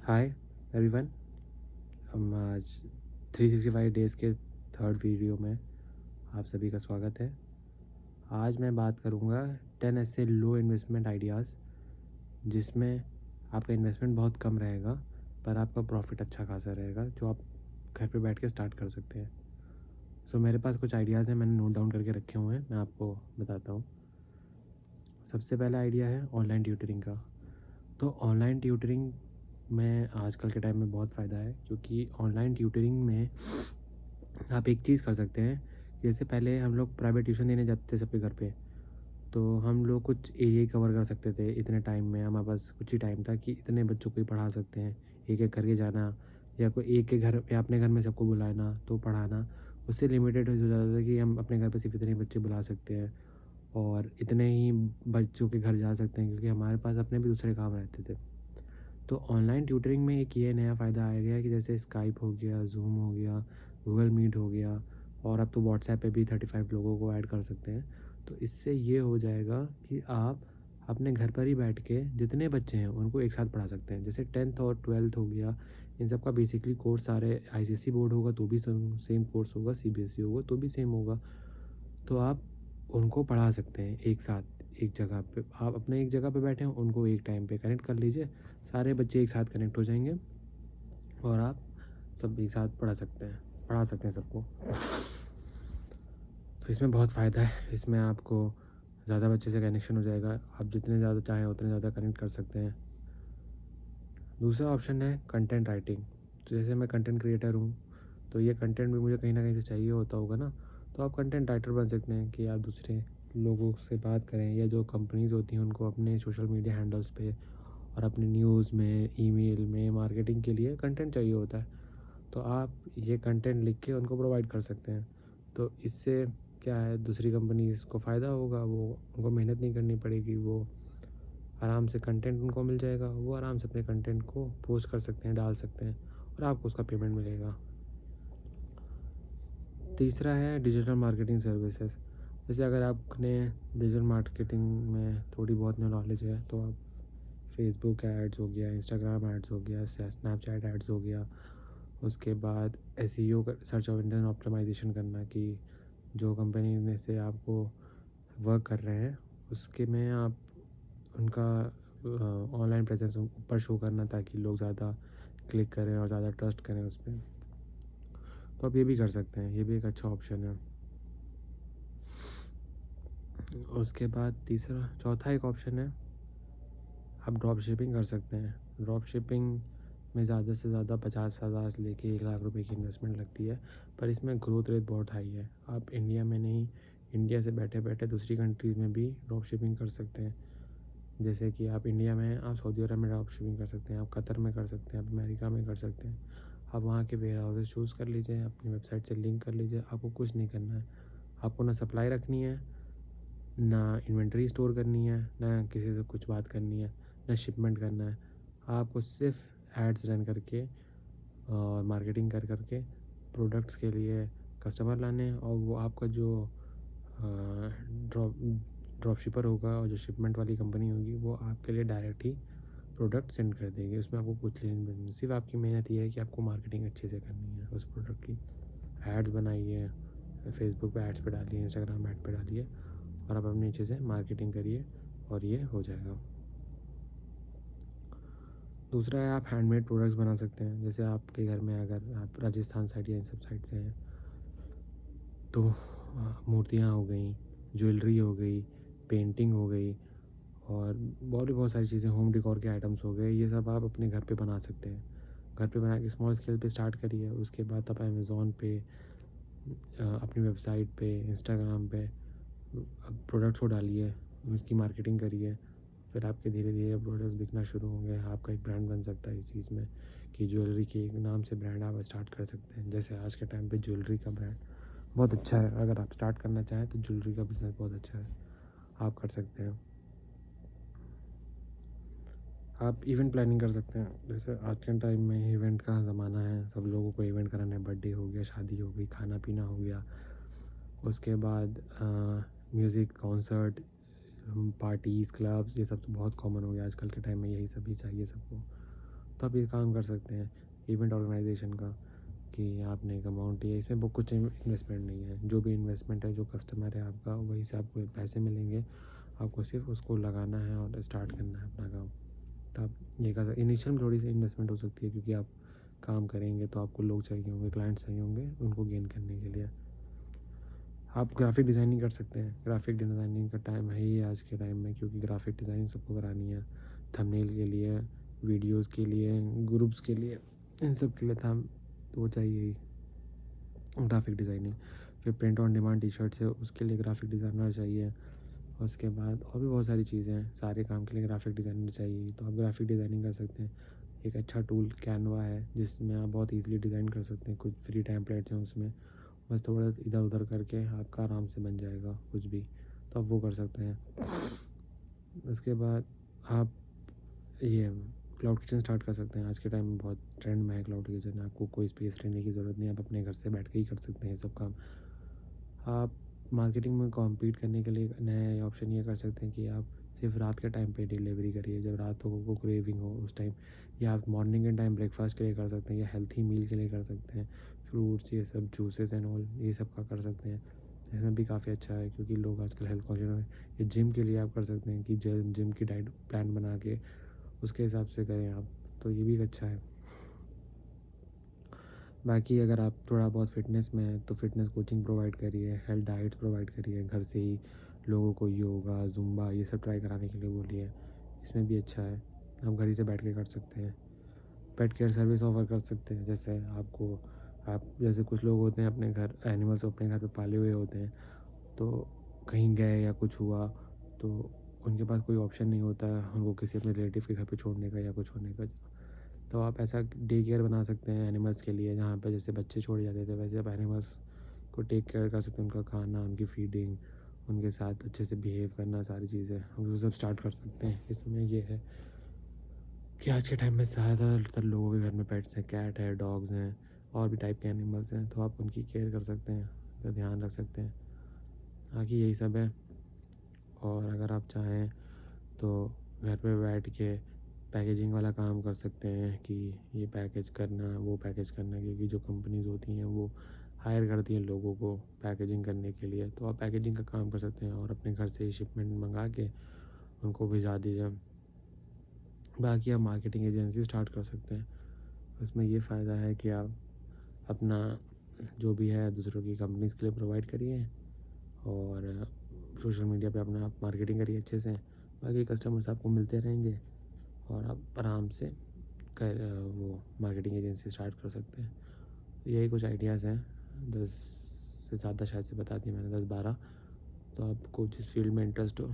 Hi everyone. हम आज 365 days के थर्ड वीडियो में आप सभी का स्वागत है। आज मैं बात करूँगा 10 ऐसे लो इन्वेस्टमेंट आइडियाज़ जिसमें आपका इन्वेस्टमेंट बहुत कम रहेगा पर आपका प्रॉफिट अच्छा खासा रहेगा, जो आप घर पे बैठ के स्टार्ट कर सकते हैं। मेरे पास कुछ आइडियाज़ हैं, मैंने नोट डाउन करके रखे हुए हैं, मैं आपको बताता हूँ। सबसे पहला आइडिया है ऑनलाइन ट्यूटरिंग का। तो ऑनलाइन ट्यूटरिंग में आजकल के टाइम में बहुत फ़ायदा है, क्योंकि ऑनलाइन ट्यूटरिंग में आप एक चीज़ कर सकते हैं। जैसे पहले हम लोग प्राइवेट ट्यूशन देने जाते थे सबके घर पे, तो हम लोग कुछ एरिया ही कवर कर सकते थे। इतने टाइम में हमारे पास कुछ ही टाइम था कि इतने बच्चों को ही पढ़ा सकते हैं। एक एक करके जाना या कोई एक के घर या अपने घर में सबको बुलाना तो पढ़ाना, उससे लिमिटेड हो जाता था कि हम अपने घर पे सिर्फ इतने बच्चे बुला सकते हैं और इतने ही बच्चों के घर जा सकते हैं, क्योंकि हमारे पास अपने भी दूसरे काम रहते थे। तो ऑनलाइन ट्यूटरिंग में एक ये नया फ़ायदा आ गया कि जैसे स्काइप हो गया, ज़ूम हो गया, गूगल मीट हो गया, और अब तो व्हाट्सएप पे भी 35 लोगों को ऐड कर सकते हैं। तो इससे ये हो जाएगा कि आप अपने घर पर ही बैठ के जितने बच्चे हैं उनको एक साथ पढ़ा सकते हैं। जैसे 10th और 12th हो गया, इन सब का बेसिकली कोर्स सारे आईसीएसई बोर्ड होगा तो भी सेम कोर्स होगा, सीबीएसई होगा तो भी सेम होगा। तो आप उनको पढ़ा सकते हैं एक साथ एक जगह पे। आप अपने एक जगह पे बैठे हैं, उनको एक टाइम पे कनेक्ट कर लीजिए, सारे बच्चे एक साथ कनेक्ट हो जाएंगे और आप सब एक साथ पढ़ा सकते हैं सबको। तो इसमें बहुत फ़ायदा है, इसमें आपको ज़्यादा बच्चे से कनेक्शन हो जाएगा, आप जितने ज़्यादा चाहें उतने ज़्यादा कनेक्ट कर सकते हैं। दूसरा ऑप्शन है कंटेंट राइटिंग। तो जैसे मैं कंटेंट क्रिएटर हूँ, तो ये कंटेंट भी मुझे कहीं ना कहीं से चाहिए होता होगा ना, तो आप कंटेंट राइटर बन सकते हैं कि आप दूसरे लोगों से बात करें, या जो कंपनीज़ होती हैं उनको अपने सोशल मीडिया हैंडल्स पे और अपने न्यूज़ में, ईमेल में मार्केटिंग के लिए कंटेंट चाहिए होता है, तो आप ये कंटेंट लिख के उनको प्रोवाइड कर सकते हैं। तो इससे क्या है, दूसरी कंपनीज़ को फ़ायदा होगा, वो उनको मेहनत नहीं करनी पड़ेगी, वो आराम से कंटेंट उनको मिल जाएगा, वो आराम से अपने कंटेंट को पोस्ट कर सकते हैं, डाल सकते हैं और आपको उसका पेमेंट मिलेगा। तीसरा है डिजिटल मार्केटिंग सर्विसेज। जैसे अगर आपने डिजिटल मार्केटिंग में थोड़ी बहुत नॉलेज है, तो आप फेसबुक एड्स हो गया, इंस्टाग्राम एड्स हो गया, स्नैपचैट एड्स हो गया, उसके बाद एसईओ सर्च और इंजन ऑप्टिमाइजेशन करना, कि जो कंपनी में से आपको वर्क कर रहे हैं उसके में आप उनका ऑनलाइन प्रेजेंस ऊपर शो करना, ताकि लोग ज़्यादा क्लिक करें और ज़्यादा ट्रस्ट करें उस पर। तो आप ये भी कर सकते हैं, ये भी एक अच्छा ऑप्शन है। उसके बाद चौथा एक ऑप्शन है, आप ड्रॉप शिपिंग कर सकते हैं। ड्रॉप शिपिंग में ज़्यादा से ज़्यादा 50,000 से लेके 1 लाख रुपए की इन्वेस्टमेंट लगती है, पर इसमें ग्रोथ रेट बहुत हाई है। आप इंडिया में नहीं, इंडिया से बैठे बैठे दूसरी कंट्रीज़ में भी ड्रॉप शिपिंग कर सकते हैं। जैसे कि आप इंडिया में, आप सऊदी अरब में ड्रॉप शिपिंग कर सकते हैं, आप कतर में कर सकते हैं, आप अमेरिका में कर सकते हैं। आप वहाँ के वेयर हाउसेज चूज़ कर लीजिए, अपनी वेबसाइट से लिंक कर लीजिए, आपको कुछ नहीं करना है। आपको ना सप्लाई रखनी है, ना इन्वेंट्री स्टोर करनी है, ना किसी से कुछ बात करनी है, ना शिपमेंट करना है। आपको सिर्फ एड्स रन करके और मार्केटिंग कर करके प्रोडक्ट्स के लिए कस्टमर लाने हैं, और वो आपका जो ड्रॉप ड्रॉप शिपर होगा और जो शिपमेंट वाली कंपनी होगी वो आपके लिए डायरेक्ट ही प्रोडक्ट सेंड कर देगी। उसमें आपको कुछ लेन देन नहीं, सिर्फ आपकी मेहनत ये है कि आपको मार्केटिंग अच्छे से करनी है उस प्रोडक्ट की। एड्स बनाइए, फेसबुक पे एड्स पे डालिए, इंस्टाग्राम एड्स पे डालिए और आप अपनी अच्छे से मार्केटिंग करिए और ये हो जाएगा। दूसरा है, आप हैंडमेड प्रोडक्ट्स बना सकते हैं। जैसे आपके घर में अगर आप राजस्थान साइड या इन सब साइड से हैं, तो मूर्तियाँ हो गई, ज्वेलरी हो गई, पेंटिंग हो गई और और भी बहुत सारी चीज़ें, होम डेकोर के आइटम्स हो गए, ये सब आप अपने घर पे बना सकते हैं। घर पे बना के स्मॉल स्केल पे स्टार्ट करिए, उसके बाद आप अमेज़ॉन पे, अपनी वेबसाइट पे, इंस्टाग्राम पे प्रोडक्ट्स को डालिए, उसकी मार्केटिंग करिए, फिर आपके धीरे धीरे प्रोडक्ट्स बिकना शुरू होंगे। आपका एक ब्रांड बन सकता है इस चीज़ में, कि ज्वेलरी के नाम से ब्रांड आप स्टार्ट कर सकते हैं। जैसे आज के टाइम पे ज्वेलरी का ब्रांड बहुत अच्छा है, अगर आप स्टार्ट करना चाहें तो ज्वेलरी का बिज़नेस बहुत अच्छा है, आप कर सकते हैं। आप इवेंट प्लानिंग कर सकते हैं। जैसे आज के टाइम में इवेंट का ज़माना है, सब लोगों को इवेंट कराना है, बर्थडे हो गया, शादी हो गई, खाना पीना हो गया, उसके बाद म्यूज़िक कॉन्सर्ट, पार्टीज़, क्लब्स, ये सब तो बहुत कॉमन हो गया आजकल के टाइम में, यही सभी चाहिए सबको। तो आप ये काम कर सकते हैं इवेंट ऑर्गेनाइजेशन का, कि आपने एक अमाउंट लिया, इसमें बहुत कुछ इन्वेस्टमेंट नहीं है। जो भी इन्वेस्टमेंट है, जो कस्टमर है आपका, वहीं से आपको पैसे मिलेंगे। आपको सिर्फ उसको लगाना है और स्टार्ट करना है अपना काम। तो आप ये कर इनिशियल में थोड़ी सी इन्वेस्टमेंट हो सकती है, क्योंकि आप काम करेंगे तो आपको लोग चाहिए होंगे, क्लाइंट्स चाहिए होंगे, उनको गेन करने के लिए। आप ग्राफिक डिज़ाइनिंग कर सकते हैं। ग्राफिक डिज़ाइनिंग का टाइम है ही आज के टाइम में, क्योंकि ग्राफिक डिज़ाइनिंग सबको करानी है। थंबनेल के लिए, वीडियोस के लिए, ग्रुप्स के लिए, इन सब के लिए थंब तो वो चाहिए ही ग्राफिक डिज़ाइनिंग। फिर print on demand T shirts है, उसके लिए ग्राफिक डिज़ाइनर चाहिए। उसके बाद और भी बहुत सारी चीज़ें हैं, सारे काम के लिए ग्राफिक डिज़ाइनर चाहिए। तो आप ग्राफिक डिज़ाइनिंग कर सकते हैं। एक अच्छा टूल कैनवा है, जिसमें आप बहुत ईज़िली डिज़ाइन कर सकते हैं। कुछ फ्री टेम्पलेट्स हैं उसमें, बस थोड़ा इधर उधर करके आपका आराम से बन जाएगा कुछ भी, तो आप वो कर सकते हैं। उसके बाद आप ये क्लाउड किचन स्टार्ट कर सकते हैं। आज के टाइम में बहुत ट्रेंड में है क्लाउड किचन। आपको कोई स्पेस लेने की ज़रूरत नहीं, आप अपने घर से बैठ के ही कर सकते हैं सब काम। आप मार्केटिंग में कॉम्पीट करने के लिए एक नया ऑप्शन ये कर सकते हैं कि आप सिर्फ रात के टाइम पे डिलीवरी करिए, जब रात को क्रेविंग हो उस टाइम, या आप मॉर्निंग के टाइम ब्रेकफास्ट के लिए कर सकते हैं, या हेल्थी मील के लिए कर सकते हैं। फ्रूट्स, ये सब जूसेस एंड ऑल, ये सब का कर सकते हैं। इसमें भी काफ़ी अच्छा है, क्योंकि लोग आजकल हेल्थ कॉन्शियस हैं। ये जिम के लिए आप कर सकते हैं कि जिम की डाइट प्लान बना के उसके हिसाब से करें आप, तो ये भी अच्छा है। बाकी अगर आप थोड़ा बहुत फ़िटनेस में हैं, तो फ़िटनेस कोचिंग प्रोवाइड करिए, हेल्थ डाइट्स प्रोवाइड करिए, घर से ही लोगों को योगा, ज़ुम्बा ये सब ट्राई कराने के लिए बोलिए। इसमें भी अच्छा है, आप घर ही से बैठ के कर सकते हैं। पेट केयर सर्विस ऑफ़र कर सकते हैं, जैसे आप जैसे कुछ लोग होते हैं अपने घर एनिमल्स अपने घर पे पाले हुए होते हैं, तो कहीं गए या कुछ हुआ तो उनके पास कोई ऑप्शन नहीं होता है उनको किसी अपने रिलेटिव के घर पे छोड़ने का या कुछ होने का। तो आप ऐसा डे केयर बना सकते हैं एनिमल्स के लिए, जहाँ पे जैसे बच्चे छोड़े जाते थे, वैसे आप एनिमल्स को टेक केयर कर सकते हैं। उनका खाना, उनकी फीडिंग, उनके साथ अच्छे से बिहेव करना, सारी चीज़ें हम वो सब स्टार्ट कर सकते हैं। इसमें ये है कि आज के टाइम में ज़्यादातर लोगों के घर में पेट्स हैं, कैट है, डॉग्स हैं, और भी टाइप के एनिमल्स हैं, तो आप उनकी केयर कर सकते हैं, उनका ध्यान रख सकते हैं। बाकी यही सब है। और अगर आप चाहें तो घर पे बैठ के पैकेजिंग वाला काम कर सकते हैं, कि ये पैकेज करना, वो पैकेज करना, क्योंकि जो कंपनीज़ होती हैं वो हायर करती हैं लोगों को पैकेजिंग करने के लिए। तो आप पैकेजिंग का काम कर सकते हैं और अपने घर से ही शिपमेंट मंगा के उनको भिजा दीजिए। बाकी आप मार्केटिंग एजेंसी स्टार्ट कर सकते हैं। उसमें ये फ़ायदा है कि आप अपना जो भी है दूसरों की कंपनीज़ के लिए प्रोवाइड करिए, और सोशल मीडिया पे अपना आप मार्केटिंग करिए अच्छे से। बाकी कस्टमर्स आपको मिलते रहेंगे और आप आराम से वो मार्केटिंग एजेंसी स्टार्ट कर सकते हैं। यही कुछ आइडियाज़ हैं, 10 से ज़्यादा शायद से बता दिए मैंने, 10-12। तो आपको जिस फील्ड में इंटरेस्ट हो